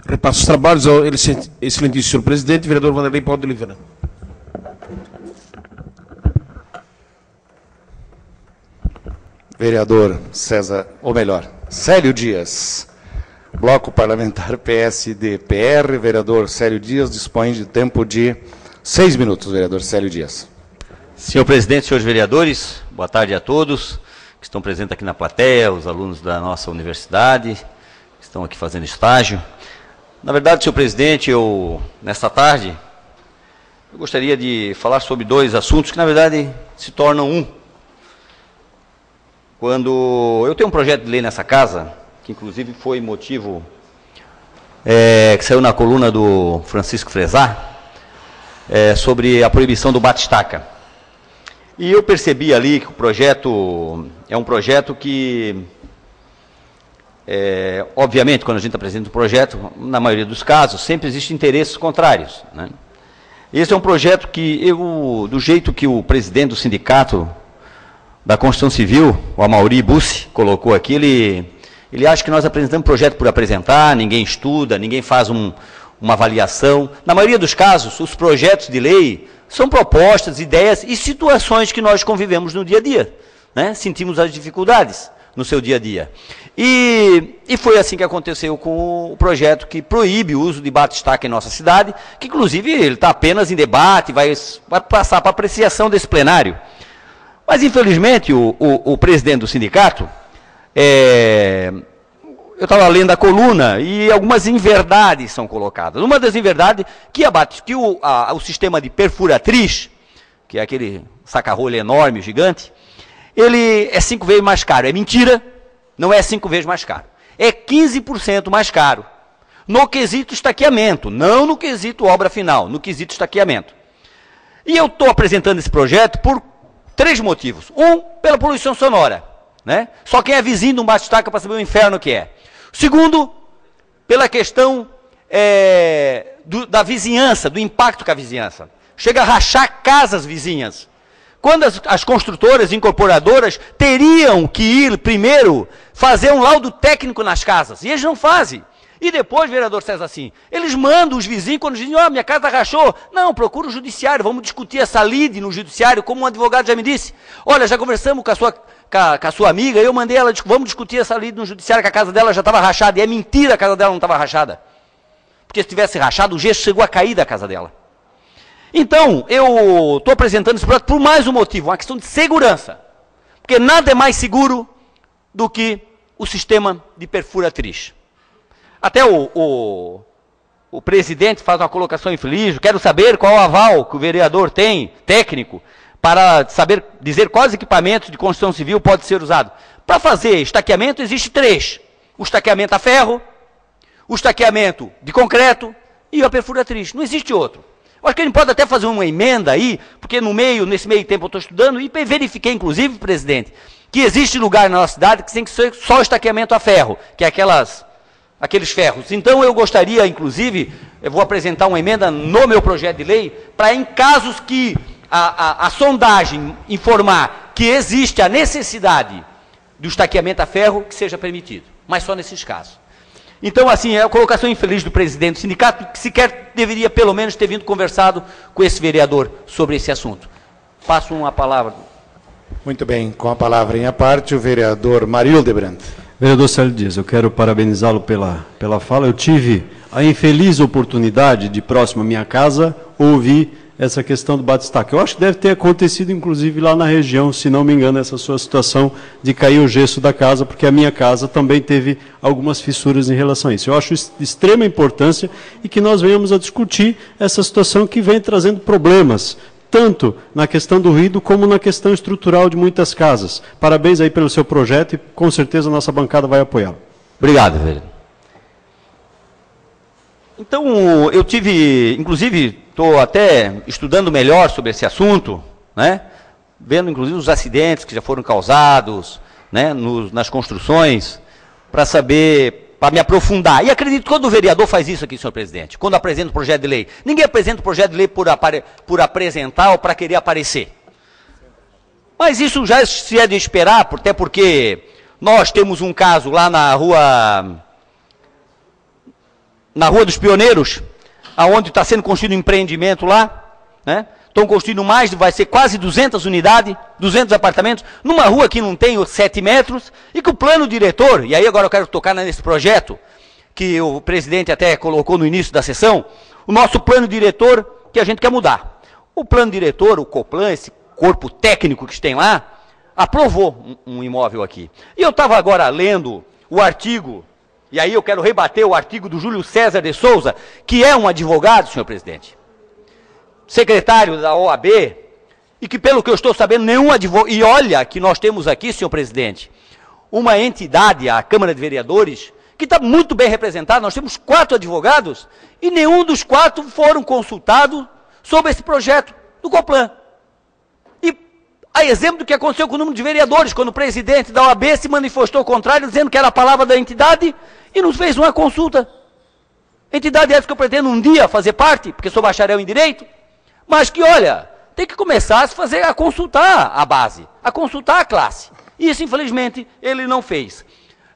Repasso os trabalhos ao excelentíssimo senhor presidente, vereador Vanderlei Paulo de Oliveira. Vereador César, ou melhor, Célio Dias, Bloco Parlamentar PSD-PR, vereador Célio Dias, dispõe de tempo de 6 minutos, vereador Célio Dias. Senhor presidente, senhores vereadores, boa tarde a todos que estão presentes aqui na plateia, os alunos da nossa universidade, que estão aqui fazendo estágio. Na verdade, senhor presidente, nesta tarde, eu gostaria de falar sobre dois assuntos que, na verdade, se tornam um. Quando eu tenho um projeto de lei nessa casa, que inclusive foi motivo que saiu na coluna do Francisco Frezar, sobre a proibição do bate-estaca. E eu percebi ali que o projeto é um projeto que, obviamente, quando a gente apresenta um projeto, na maioria dos casos, sempre existem interesses contrários, né? Esse é um projeto que do jeito que o presidente do sindicato da Construção Civil, o Amaury Bussi, colocou aqui, ele acha que nós apresentamos projeto por apresentar, ninguém estuda, ninguém faz uma avaliação. Na maioria dos casos, os projetos de lei são propostas, ideias e situações que nós convivemos no dia a dia, né? Sentimos as dificuldades no seu dia a dia. E foi assim que aconteceu com o projeto que proíbe o uso de bate-estaca em nossa cidade, que inclusive ele está apenas em debate, vai passar para apreciação desse plenário. Mas, infelizmente, o presidente do sindicato, eu estava lendo a coluna e algumas inverdades são colocadas. Uma das inverdades que o sistema de perfuratriz, que é aquele saca-rolho enorme, gigante, ele é 5 vezes mais caro. É mentira, não é 5 vezes mais caro. É 15% mais caro no quesito estaqueamento, não no quesito obra final, no quesito estaqueamento. E eu estou apresentando esse projeto por 3 motivos. Um, pela poluição sonora, né? Só quem é vizinho de um bate-estaca para saber o inferno que é. Segundo, pela questão da vizinhança, do impacto com a vizinhança. Chega a rachar casas vizinhas. Quando as construtoras, incorporadoras, teriam que ir primeiro fazer um laudo técnico nas casas. E eles não fazem. E depois, vereador César, assim, eles mandam os vizinhos, quando dizem, minha casa rachou. Não, procura o judiciário, vamos discutir essa lide no judiciário, como um advogado já me disse. Olha, já conversamos com a sua amiga, eu mandei ela, vamos discutir essa lide no judiciário, que a casa dela já estava rachada. E é mentira, a casa dela não estava rachada. Porque se tivesse rachado, o gesso chegou a cair da casa dela. Então, eu estou apresentando esse projeto por mais um motivo, uma questão de segurança. Porque nada é mais seguro do que o sistema de perfuratriz. Até o presidente faz uma colocação infeliz, quero saber qual o aval que o vereador tem, técnico, para saber dizer quais equipamentos de construção civil pode ser usado. Para fazer estaqueamento, existe 3. O estaqueamento a ferro, o estaqueamento de concreto e a perfuratriz. Não existe outro. Eu acho que a gente pode até fazer uma emenda aí, porque nesse meio tempo eu estou estudando e verifiquei, inclusive, presidente, que existe lugar na nossa cidade que tem que ser só estaqueamento a ferro, que é aqueles ferros. Então eu gostaria, inclusive, eu vou apresentar uma emenda no meu projeto de lei, para em casos que a sondagem informar que existe a necessidade do estaqueamento a ferro, que seja permitido, mas só nesses casos. Então, assim, é a colocação infeliz do presidente do sindicato, que sequer deveria, pelo menos, ter vindo conversado com esse vereador sobre esse assunto. Passo uma palavra. Muito bem, com a palavra em parte, o vereador Mario Hildebrand. Vereador Célio Dias, eu quero parabenizá-lo pela fala. Eu tive a infeliz oportunidade de, próximo à minha casa, ouvir essa questão do bate-estaca. Eu acho que deve ter acontecido, inclusive, lá na região, se não me engano, essa sua situação de cair o gesso da casa, porque a minha casa também teve algumas fissuras em relação a isso. Eu acho de extrema importância e que nós venhamos a discutir essa situação que vem trazendo problemas, tanto na questão do ruído como na questão estrutural de muitas casas. Parabéns aí pelo seu projeto e com certeza a nossa bancada vai apoiá-lo. Obrigado, vereador. Então, eu tive, inclusive, estou até estudando melhor sobre esse assunto, né? Vendo, inclusive, os acidentes que já foram causados, né, nas construções, para saber, para me aprofundar. E acredito que quando o vereador faz isso aqui, senhor presidente, quando apresenta o projeto de lei, ninguém apresenta o projeto de lei por apresentar ou para querer aparecer. Mas isso já se é de esperar, até porque nós temos um caso lá na rua na Rua dos Pioneiros, aonde está sendo construído um empreendimento lá, né? Estão construindo mais, vai ser quase 200 unidades, 200 apartamentos, numa rua que não tem os 7 metros, e que o plano diretor, e aí agora eu quero tocar nesse projeto, que o presidente até colocou no início da sessão, o nosso plano diretor que a gente quer mudar. O plano diretor, o Coplan, esse corpo técnico que tem lá, aprovou um imóvel aqui. E eu estava agora lendo o artigo, e aí eu quero rebater o artigo do Júlio César de Souza, que é um advogado, senhor presidente, secretário da OAB, e que, pelo que eu estou sabendo, nenhum advogado... E olha que nós temos aqui, senhor presidente, uma entidade, a Câmara de Vereadores, que está muito bem representada. Nós temos 4 advogados, e nenhum dos 4 foram consultados sobre esse projeto do Coplan. E a exemplo do que aconteceu com o número de vereadores, quando o presidente da OAB se manifestou contrário, dizendo que era a palavra da entidade, e nos fez uma consulta. Entidade essa que eu pretendo um dia fazer parte, porque sou bacharel em Direito, mas que, olha, tem que começar a consultar a base, a consultar a classe. E isso, infelizmente, ele não fez.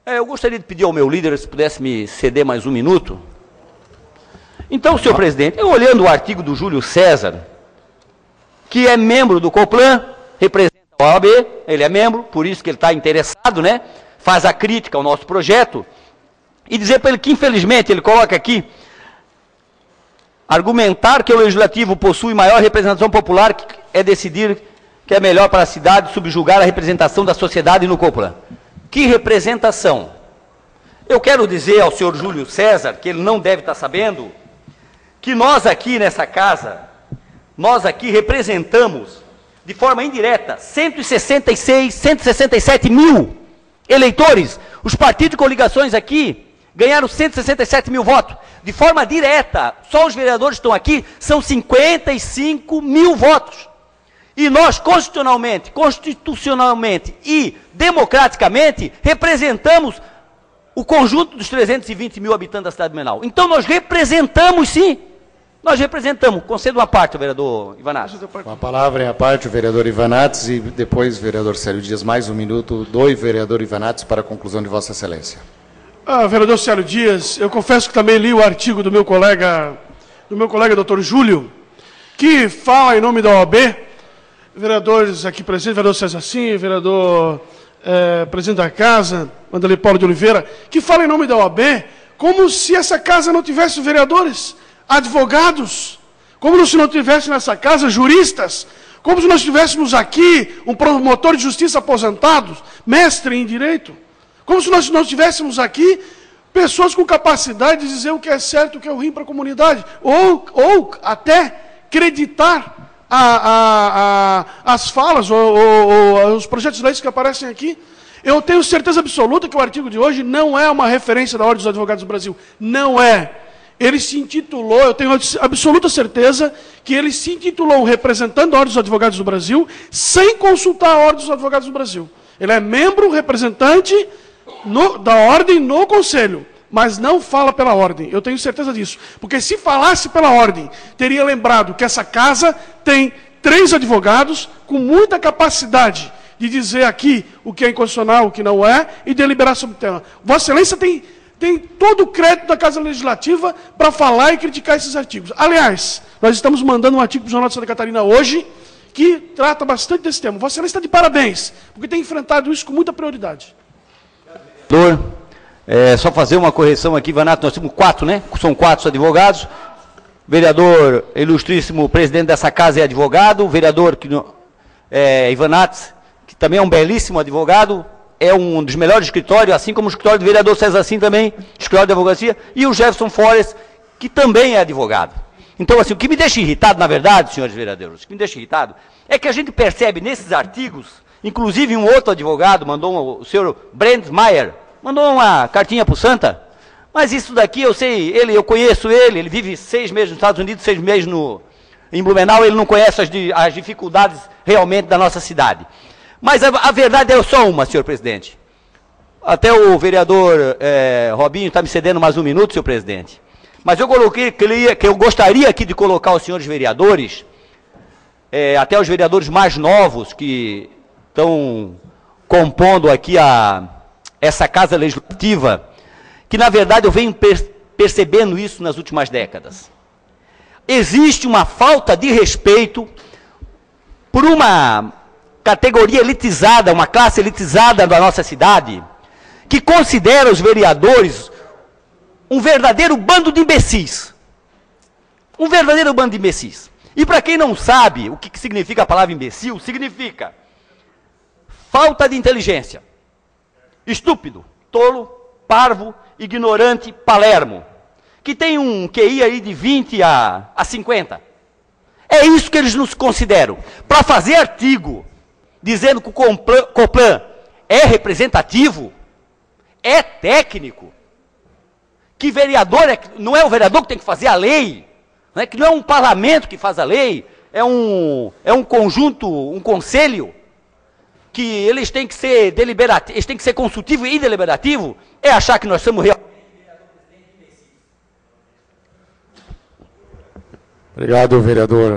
Eu gostaria de pedir ao meu líder, se pudesse me ceder mais um minuto. Então, senhor presidente, eu olhando o artigo do Júlio César, que é membro do Coplan, representa a OAB, ele é membro, por isso que ele está interessado, né? Faz a crítica ao nosso projeto, e dizer para ele que, infelizmente, ele coloca aqui, argumentar que o Legislativo possui maior representação popular, que é decidir que é melhor para a cidade subjugar a representação da sociedade no Coplan. Que representação? Eu quero dizer ao senhor Júlio César, que ele não deve estar sabendo, que nós aqui nessa casa, nós aqui representamos, de forma indireta, 167 mil eleitores. Os partidos de coligações aqui ganharam 167 mil votos. De forma direta, só os vereadores que estão aqui, são 55 mil votos. E nós, constitucionalmente e democraticamente, representamos o conjunto dos 320 mil habitantes da cidade de Blumenau. Então, nós representamos, sim. Nós representamos. Concedo uma parte, vereador Ivanates. Com a palavra em a parte, o vereador Ivanates, e depois o vereador Célio Dias, mais um minuto, do vereador Ivanates para a conclusão de Vossa Excelência. Vereador Célio Dias, eu confesso que também li o artigo do meu colega doutor Júlio, que fala em nome da OAB, vereadores aqui presentes, vereador César Sim, vereador presidente da casa, Wanderlei Paulo de Oliveira, que fala em nome da OAB, como se essa casa não tivesse vereadores, advogados, como se não tivesse nessa casa juristas, como se nós tivéssemos aqui um promotor de justiça aposentado, mestre em direito, como se nós não tivéssemos aqui pessoas com capacidade de dizer o que é certo e o que é ruim para a comunidade, ou até creditar as falas ou os projetos de leis que aparecem aqui. Eu tenho certeza absoluta que o artigo de hoje não é uma referência da Ordem dos Advogados do Brasil. Não é. Ele se intitulou, eu tenho absoluta certeza que ele se intitulou representando a Ordem dos Advogados do Brasil, sem consultar a Ordem dos Advogados do Brasil. Ele é membro, representante da Ordem no Conselho, mas não fala pela Ordem. Eu tenho certeza disso. Porque se falasse pela Ordem, teria lembrado que essa casa tem 3 advogados com muita capacidade de dizer aqui o que é inconstitucional, o que não é, e deliberar sobre o tema. Vossa Excelência tem todo o crédito da Casa Legislativa para falar e criticar esses artigos. Aliás, nós estamos mandando um artigo para o Jornal de Santa Catarina hoje, que trata bastante desse tema. Vossa Excelência está de parabéns, porque tem enfrentado isso com muita prioridade. Só fazer uma correção aqui, Ivanates, nós temos 4, né? São 4 advogados. Vereador ilustríssimo, presidente dessa casa é advogado. Vereador Ivanates, que também é um belíssimo advogado, é um dos melhores escritórios, assim como o escritório do vereador César Sim também, escritório de advocacia, e o Jefferson Forest, que também é advogado. Então, assim, o que me deixa irritado, na verdade, senhores vereadores, o que me deixa irritado é que a gente percebe nesses artigos, inclusive um outro advogado mandou, o senhor Brent Meyer, mandou uma cartinha para o Santa, mas isso daqui eu sei, eu conheço ele vive 6 meses nos Estados Unidos, 6 meses em Blumenau, ele não conhece as dificuldades realmente da nossa cidade. Mas a verdade é só uma, senhor presidente. Até o vereador Robinho está me cedendo mais um minuto, senhor presidente. Mas eu coloquei que eu gostaria aqui de colocar os senhores vereadores, até os vereadores mais novos que estão compondo aqui essa Casa Legislativa, que na verdade eu venho percebendo isso nas últimas décadas. Existe uma falta de respeito por uma categoria elitizada, uma classe elitizada da nossa cidade, que considera os vereadores um verdadeiro bando de imbecis. Um verdadeiro bando de imbecis. E para quem não sabe o que significa a palavra imbecil, significa falta de inteligência, estúpido, tolo, parvo, ignorante, palermo, que tem um QI aí de 20 a 50. É isso que eles nos consideram. Para fazer artigo dizendo que o Coplan é representativo, é técnico, que vereador não é o vereador que tem que fazer a lei, né, que não é um parlamento que faz a lei, é um conjunto, um conselho, que eles têm que ser deliberativos, eles têm que ser consultivo e deliberativo, é achar que nós somos realmente. Obrigado, vereador.